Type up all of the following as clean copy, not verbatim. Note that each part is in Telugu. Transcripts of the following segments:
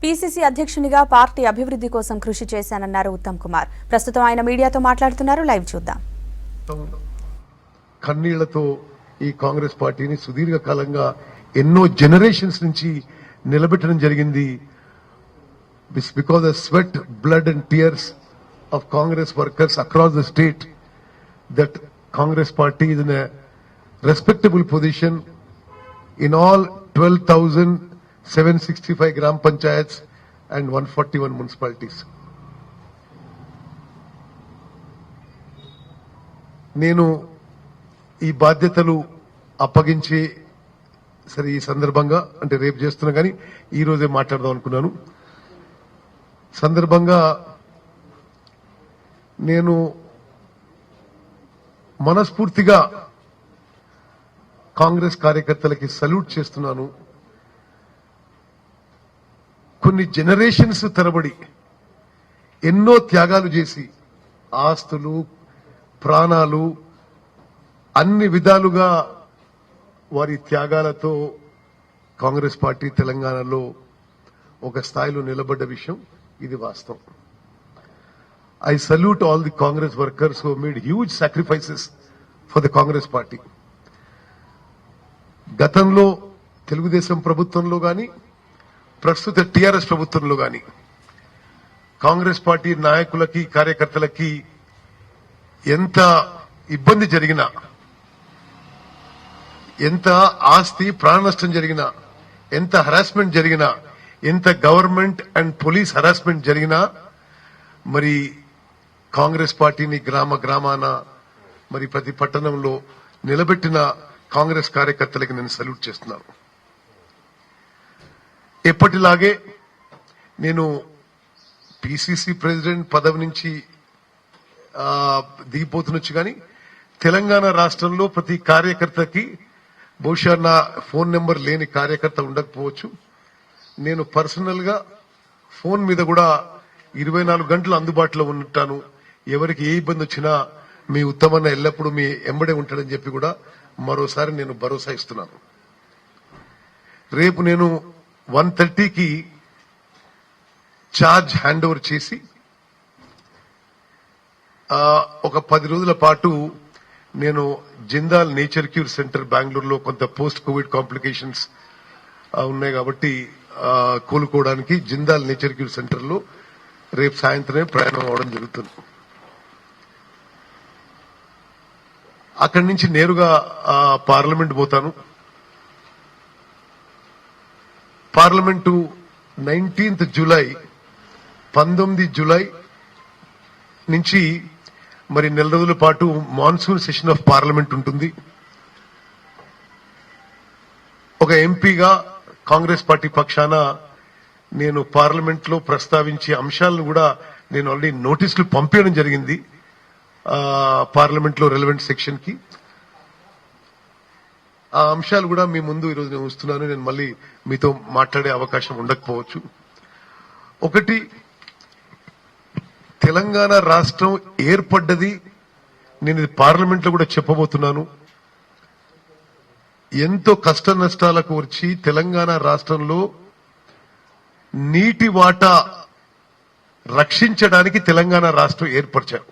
పీసీసీ అధ్యక్షునిగా పార్టీ అభివృద్ధి కోసం కృషి చేశానన్నారు ఉత్తమ్ కుమార్. ప్రస్తుతం ఆయన మీడియాతో మాట్లాడుతున్నారు. లైవ్ చూద్దాం. కన్నీళ్లతో ఈ కాంగ్రెస్ పార్టీని సుదీర్ఘ కాలంగా ఎన్నో జనరేషన్స్ నుంచి నిలబెట్టడం జరిగింది. Because the sweat, blood and tears of Congress workers across the state, that Congress party is in a respectable position in all 12,765 gram panchayats and 141 municipalities. నేను ఈ బాధ్యతలు అప్పగించి సరే ఈ సందర్భంగా అంటే రేపు చేస్తున్నా కానీ ఈ రోజే మాట్లాడదాం అనుకున్నాను. సందర్భంగా నేను మనస్ఫూర్తిగా కాంగ్రెస్ కార్యకర్తలకి సల్యూట్ చేస్తున్నాను. కొన్ని జనరేషన్స్ తరబడి ఎన్నో త్యాగాలు చేసి ఆస్తులు, ప్రాణాలు అన్ని విధాలుగా వారి త్యాగాలతో కాంగ్రెస్ పార్టీ తెలంగాణలో ఒక స్థాయిలో నిలబడ్డ విషయం ఇది వాస్తవం. I salute all the Congress workers who have made huge sacrifices for the Congress party. గతంలో తెలుగుదేశం ప్రభుత్వంలో గాని ప్రస్తుత టీఆర్ఎస్ ప్రభుత్వంలో గాని కాంగ్రెస్ పార్టీ నాయకులకి కార్యకర్తలకి ఎంత ఇబ్బంది జరిగినా, ఎంత ఆస్తి ప్రాణ నష్టం జరిగినా, ఎంత హరాస్మెంట్ జరిగినా, ఎంత గవర్నమెంట్ అండ్ పోలీస్ హరాస్మెంట్ జరిగినా మరి కాంగ్రెస్ పార్టీని గ్రామ గ్రామాన మరి ప్రతి పట్టణంలో నిలబెట్టిన కాంగ్రెస్ కార్యకర్తలకి నేను సల్యూట్ చేస్తున్నాను. ఎప్పటిలాగే నేను పిసిసి ప్రెసిడెంట్ పదవి నుంచి దిగిపోతున్నచ్చు కానీ తెలంగాణ రాష్ట్రంలో ప్రతి కార్యకర్తకి బహుశా నా ఫోన్ నెంబర్ లేని కార్యకర్త ఉండకపోవచ్చు. నేను పర్సనల్ గా ఫోన్ మీద కూడా 24 గంటలు అందుబాటులో ఉంటాను. ఎవరికి ఏ ఇబ్బంది వచ్చినా మీ ఉత్తమన్న ఎల్లప్పుడూ మీ ఎంబడే ఉంటాడని చెప్పి కూడా మరోసారి నేను భరోసా ఇస్తున్నాను. రేపు నేను 1:30కి ఛార్జ్ హ్యాండ్ ఓవర్ చేసి ఒక 10 రోజుల పాటు నేను జిందాల్ నేచర్ క్యూర్ సెంటర్ బెంగళూరులో కొంత పోస్ట్ కోవిడ్ కాంప్లికేషన్స్ ఉన్నాయి కాబట్టి కోలుకోవడానికి జిందాల్ నేచర్ క్యూర్ సెంటర్ లో రేపు సాయంత్రమే ప్రయాణం అవడం జరుగుతుంది. అక్కడి నుంచి నేరుగా పార్లమెంట్ పోతాను. పార్లమెంటు 19th జూలై 19 జూలై నుంచి మరి నెల రోజుల పాటు మాన్సూన్ సెషన్ ఆఫ్ పార్లమెంట్ ఉంటుంది. ఒక ఎంపీగా కాంగ్రెస్ పార్టీ పక్షాన నేను పార్లమెంట్ లో ప్రస్తావించే అంశాలను కూడా నేను ఆల్రెడీ నోటీసులు పంపించడం జరిగింది పార్లమెంట్ లో రెలవెంట్ సెక్షన్ కి. ఆ అంశాలు కూడా మీ ముందు ఈరోజు నేను వస్తున్నాను. నేను మళ్ళీ మీతో మాట్లాడే అవకాశం ఉండకపోవచ్చు. ఒకటి, తెలంగాణ రాష్ట్రం ఏర్పడ్డది నేను ఇది పార్లమెంట్ లో కూడా చెప్పబోతున్నాను. ఎంతో కష్ట నష్టాలకు వచ్చి తెలంగాణ రాష్ట్రంలో నీటి వాటా రక్షించడానికి తెలంగాణ రాష్ట్రం ఏర్పరిచారు.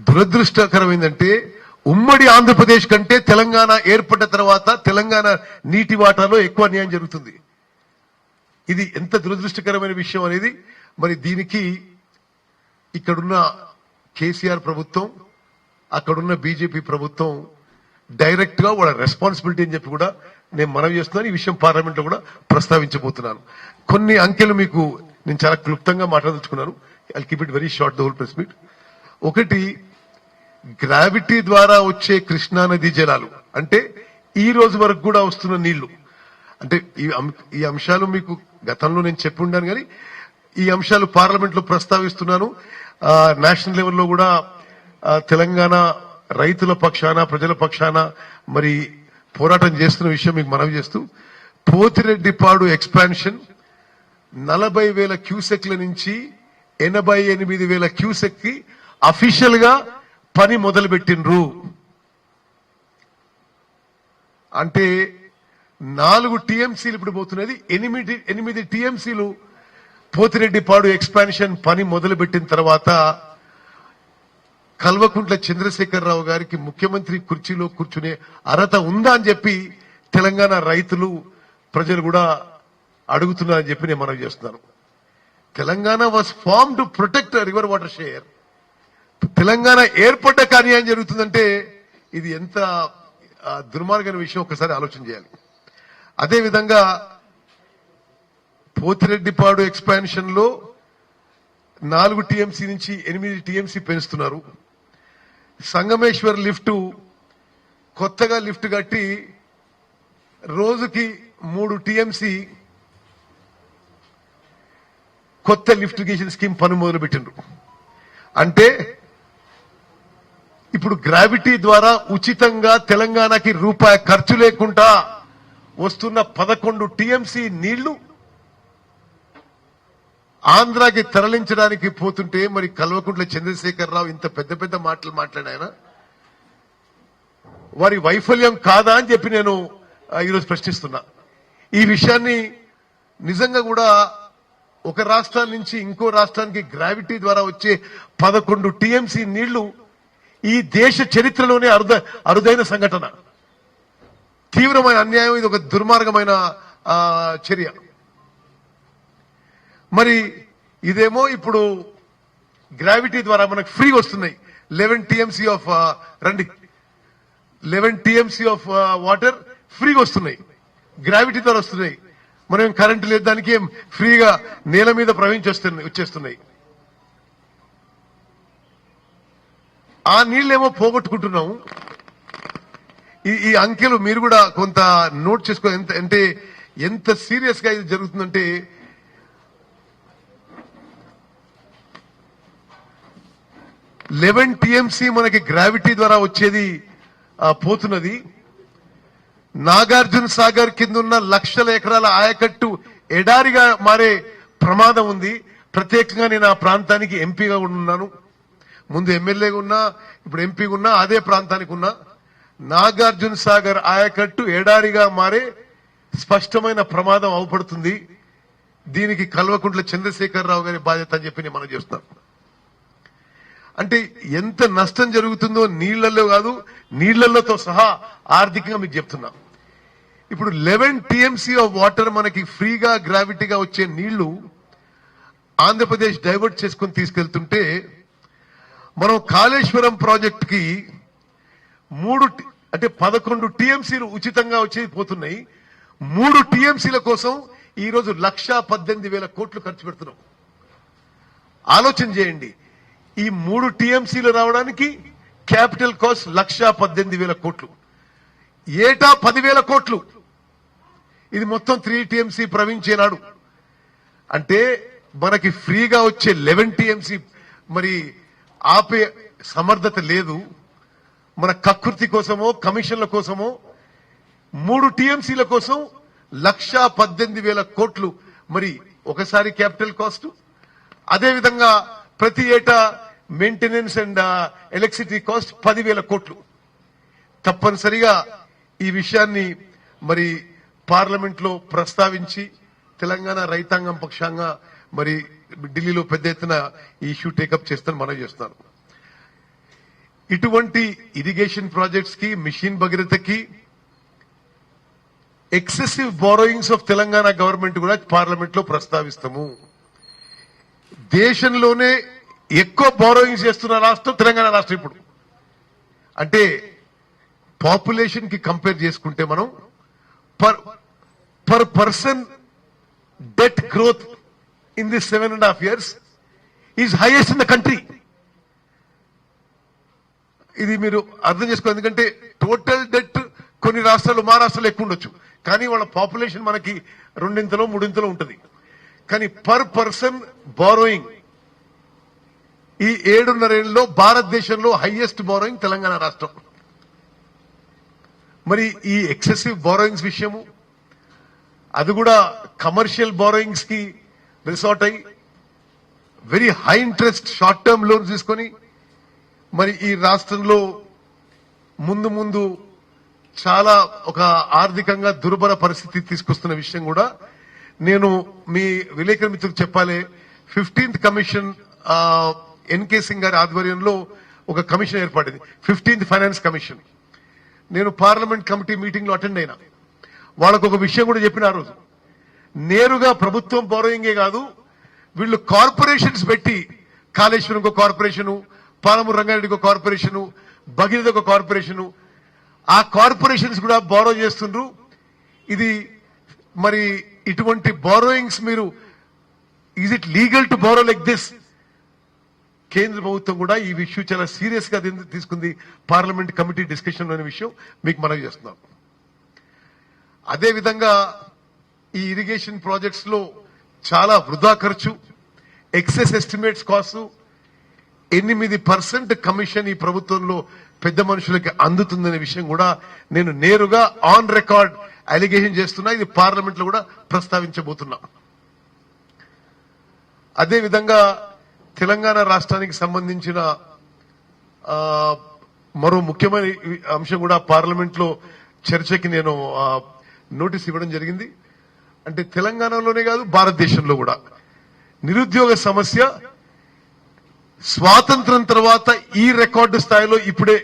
దురదృష్టకరం ఏంటంటే ఉమ్మడి ఆంధ్రప్రదేశ్ కంటే తెలంగాణ ఏర్పడ్డ తర్వాత తెలంగాణ నీటి వాటాలో ఎక్కువ అన్యాయం జరుగుతుంది. ఇది ఎంత దురదృష్టకరమైన విషయం అనేది మరి దీనికి ఇక్కడున్న కేసీఆర్ ప్రభుత్వం, అక్కడున్న బీజేపీ ప్రభుత్వం డైరెక్ట్ గా వాళ్ళ రెస్పాన్సిబిలిటీ అని చెప్పి కూడా నేను మనవి చేస్తున్నాను. ఈ విషయం పార్లమెంట్ లో కూడా ప్రస్తావించబోతున్నాను. కొన్ని అంకెలు మీకు నేను చాలా క్లుప్తంగా మాట్లాడదలుచుకున్నాను. I keep it very short the whole press meet. ఒకటి, గ్రావిటీ ద్వారా వచ్చే కృష్ణా నది జలాలు అంటే ఈ రోజు వరకు కూడా వస్తున్న నీళ్లు అంటే ఈ అంశాలు మీకు గతంలో నేను చెప్పి ఉన్నాను కానీ ఈ అంశాలు పార్లమెంట్ లో ప్రస్తావిస్తున్నాను. నేషనల్ లెవెల్లో కూడా తెలంగాణ రైతుల పక్షాన, ప్రజల పక్షాన మరి పోరాటం చేస్తున్న విషయం మీకు మనవి చేస్తూ, పోతిరెడ్డిపాడు ఎక్స్పాన్షన్ 40,000 క్యూసెక్ల నుంచి 88,000 క్యూసెక్ కి అఫీషియల్ గా పని మొదలు పెట్టిండ్రు. అంటే 4 టీఎంసీలు ఇప్పుడు పోతున్నది. 8 టీఎంసీలు పోతిరెడ్డిపాడు ఎక్స్పాన్షన్ పని మొదలుపెట్టిన తర్వాత కల్వకుంట్ల చంద్రశేఖరరావు గారికి ముఖ్యమంత్రి కుర్చీలో కూర్చునే అర్హత ఉందా అని చెప్పి తెలంగాణ రైతులు ప్రజలు కూడా అడుగుతున్నారని చెప్పి నేను మనవి చేస్తున్నాను. Telangana was form to protect river water share. Telangana ఏర్పడ్డ కార్యం జరుగుతుందంటే ఇది ఎంత దుర్మార్గమైన విషయం ఒకసారి ఆలోచన చేయాలి. అదేవిధంగా పోతిరెడ్డిపాడు ఎక్స్పాన్షన్ లో 4 టీఎంసీ నుంచి 8 టీఎంసీ పెంచుతున్నారు. సంగమేశ్వర్ లిఫ్ట్ కొత్తగా లిఫ్ట్ కట్టి రోజుకి 3 టీఎంసీ కొత్త లిఫ్టిగేషన్ స్కీమ్ పని మొదలు పెట్టిండ్రు. అంటే ఇప్పుడు గ్రావిటీ ద్వారా ఉచితంగా తెలంగాణకి రూపాయి ఖర్చు లేకుండా వస్తున్న 11 టీఎంసీ నీళ్లు ఆంధ్రాకి తరలించడానికి పోతుంటే మరి కల్వకుంట్ల చంద్రశేఖరరావు ఇంత పెద్ద పెద్ద మాటలు మాట్లాడాయన వారి వైఫల్యం కాదా అని చెప్పి నేను ఈరోజు ప్రశ్నిస్తున్నా. ఈ విషయాన్ని నిజంగా కూడా ఒక రాష్ట్రం నుంచి ఇంకో రాష్ట్రానికి గ్రావిటీ ద్వారా వచ్చే 11 టీఎంసీ నీళ్లు ఈ దేశ చరిత్రలోనే అరుదైన సంఘటన. తీవ్రమైన అన్యాయం. ఇది ఒక దుర్మార్గమైన చర్య. మరి ఇదేమో ఇప్పుడు గ్రావిటీ ద్వారా మనకు ఫ్రీ వస్తున్నాయి 11 TMC of 11 TMC of water ఫ్రీగా వస్తున్నాయి, గ్రావిటీ ద్వారా వస్తున్నాయి. మనం కరెంటు లేదు, దానికి ఏం ఫ్రీగా నేల మీద వచ్చేస్తున్నాయి. ఆ నీళ్ళేమో పోగొట్టుకుంటున్నాము. ఈ అంకెలు మీరు కూడా కొంత నోట్ చేసుకో. ఎంత సీరియస్ గా ఇది జరుగుతుందంటే 11 టీఎంసీ మనకి గ్రావిటీ ద్వారా వచ్చేది పోతున్నది. నాగార్జున సాగర్ కింద ఉన్న లక్షల ఎకరాల ఆయకట్టు ఎడారిగా మారే ప్రమాదం ఉంది. ప్రత్యేకంగా నేను ఆ ప్రాంతానికి ఎంపీగా ఉన్నాను. ముందు ఎమ్మెల్యేగా ఉన్నా, ఇప్పుడు ఎంపీగా ఉన్నా, అదే ప్రాంతానికి ఉన్నా. నాగార్జున సాగర్ ఆయకట్టు ఎడారిగా మారే స్పష్టమైన ప్రమాదం అవపడుతుంది. దీనికి కల్వకుంట్ల చంద్రశేఖరరావు గారి బాధ్యత అని చెప్పి నేను మనం చేస్తున్నాను. అంటే ఎంత నష్టం జరుగుతుందో నీళ్లలో కాదు, నీళ్లతో సహా ఆర్థికంగా మీకు చెప్తున్నా. ఇప్పుడు 11 టీఎంసీ ఆఫ్ వాటర్ మనకి ఫ్రీగా గ్రావిటీగా వచ్చే నీళ్లు ఆంధ్రప్రదేశ్ డైవర్ట్ చేసుకుని తీసుకెళ్తుంటే మనం కాళేశ్వరం ప్రాజెక్ట్ కి 11 టీఎంసీలు ఉచితంగా వచ్చి పోతున్నాయి. 3 టీఎంసీల కోసం ఈ రోజు 1,18,000 కోట్లు ఖర్చు పెడుతున్నాం. ఆలోచన చేయండి. ఈ 3 టీఎంసీలు రావడానికి క్యాపిటల్ కాస్ట్ 1,18,000 కోట్లు, ఏటా 10,000 కోట్లు. ఇది మొత్తం 3 టీఎంసీ ప్రవహించేనాడు. అంటే మనకి ఫ్రీగా వచ్చే 11 టీఎంసీ మరి ఆపే సమర్థత లేదు. మన కకృతి కోసమో కమిషన్ల కోసమో 3 టీఎంసీల కోసం 1,18,000 కోట్లు మరి ఒకసారి క్యాపిటల్ కాస్ట్. అదేవిధంగా ప్రతి ఏటా మెయింటెనెన్స్ అండ్ ఎలక్ట్రిసిటీ కాస్ట్ 10,000 కోట్లు. తప్పనిసరిగా ఈ విషయాన్ని మరి పార్లమెంట్ లో ప్రస్తావించి తెలంగాణ రైతాంగం పక్షంగా మరి ఢిల్లీలో పెద్ద ఎత్తున ఈ ఇష్యూ టేకప్ చేస్తాను మనం చేస్తాను. ఇటువంటి ఇరిగేషన్ ప్రాజెక్ట్స్ కి, మిషన్ భగీరథకి excessive borrowings of Telangana government కూడా పార్లమెంట్ లో ప్రస్తావిస్తాము. దేశంలోనే ఎక్కువ బారోయింగ్స్ చేస్తున్న రాష్ట్రం తెలంగాణ రాష్ట్రం. ఇప్పుడు అంటే పాపులేషన్ కి కంపేర్ చేసుకుంటే మనం per person debt growth in this 7.5 years is highest in the country. ఇది మీరు అర్థం చేసుకోవాలి. ఎందుకంటే టోటల్ డెట్ కొన్ని రాష్ట్రాలు, మా రాష్ట్రాలు ఎక్కువ ఉండొచ్చు, కానీ వాళ్ళ పాపులేషన్ మనకి 2 3 ఉంటుంది. కానీ పర్ పర్సన్ బారోయింగ్ ఈ 7.5 ఏళ్లలో భారతదేశంలో హైయెస్ట్ బారోయింగ్ తెలంగాణ రాష్ట్రం. మరి ఈ ఎక్సెసివ్ బారోయింగ్స్ విషయము, అది కూడా కమర్షియల్ బారోయింగ్స్ కి రిసార్ట్ అయి very high interest short term loans తీసుకొని మరి ఈ రాష్ట్రంలో ముందు చాలా ఒక ఆర్థికంగా దుర్భర పరిస్థితి తీసుకొస్తున్న విషయం కూడా నేను మీ విలేకరు మిత్రులకు చెప్పాలి. 15th కమిషన్ ఎన్కే సింగ్ గారి ఆధ్వర్యంలో ఒక కమిషన్ ఏర్పడింది, 15th ఫైనాన్స్ కమిషన్. నేను పార్లమెంట్ కమిటీ మీటింగ్ లో అటెండ్ అయినా. వాళ్ళకు ఒక విషయం కూడా చెప్పిన ఆ రోజు, నేరుగా ప్రభుత్వం బోరోయింగే కాదు, వీళ్ళు కార్పొరేషన్స్ పెట్టి, కాళేశ్వరం ఒక కార్పొరేషను, పాలమూరు రంగారెడ్డి ఒక కార్పొరేషను, భగీరథ ఒక కార్పొరేషను, ఆ కార్పొరేషన్స్ కూడా బోరో చేస్తుండ్రు. ఇది మరి ఇటువంటి బోరోయింగ్స్ మీరు, is it legal to borrow like this? కేంద్ర ప్రభుత్వం కూడా ఈ విషయం చాలా సీరియస్ గా తీసుకుంది. పార్లమెంట్ కమిటీ డిస్కషన్ అనే విషయం మీకు మనవి చేస్తున్నాం. అదే విధంగా ఈ ఇరిగేషన్ ప్రాజెక్ట్స్ లో చాలా వృధా ఖర్చు, ఎక్సెస్ ఎస్టిమేట్స్ కాస్ట్, 8% కమిషన్ ఈ ప్రభుత్వంలో పెద్ద మనుషులకి అందుతుందనే విషయం కూడా నేను నేరుగా ఆన్ రికార్డ్ అలిగేషన్ చేస్తున్నా. ఇది పార్లమెంట్ లో కూడా ప్రస్తావించబోతున్నా. అదే విధంగా తెలంగాణ రాష్ట్రానికి సంబంధించిన మరో ముఖ్యమైన అంశం కూడా పార్లమెంట్ లో చర్చకి నేను నోటీస్ ఇవ్వడం జరిగింది. అంటే తెలంగాణలోనే కాదు, భారతదేశంలో కూడా నిరుద్యోగ సమస్య స్వాతంత్రం తర్వాత ఈ రికార్డు స్థాయిలో ఇప్పుడే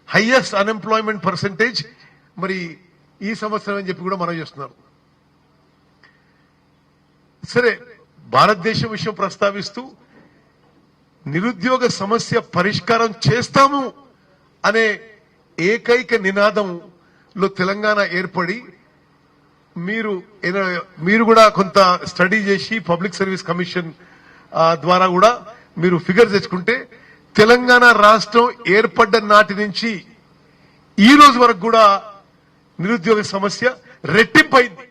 హైయెస్ట్ అన్ఎంప్లాయ్మెంట్ పర్సెంటేజ్ మరి ఈ సంవత్సరం అని చెప్పి కూడా మనం చేస్తున్నారు. సరే, భారతదేశం విషయం ప్రస్తావిస్తూ నిరుద్యోగ సమస్య పరిష్కారం చేస్తాము అనే ఏకైక నినాదంలో తెలంగాణ ఏర్పడి మీరు కూడా కొంత స్టడీ చేసి పబ్లిక్ సర్వీస్ కమిషన్ ద్వారా కూడా మీరు ఫిగర్ తెచ్చుకుంటే తెలంగాణ రాష్ట్రం ఏర్పడ్డ నాటి నుంచి ఈ రోజు వరకు కూడా నిరుద్యోగ సమస్య రెట్టింపైంది.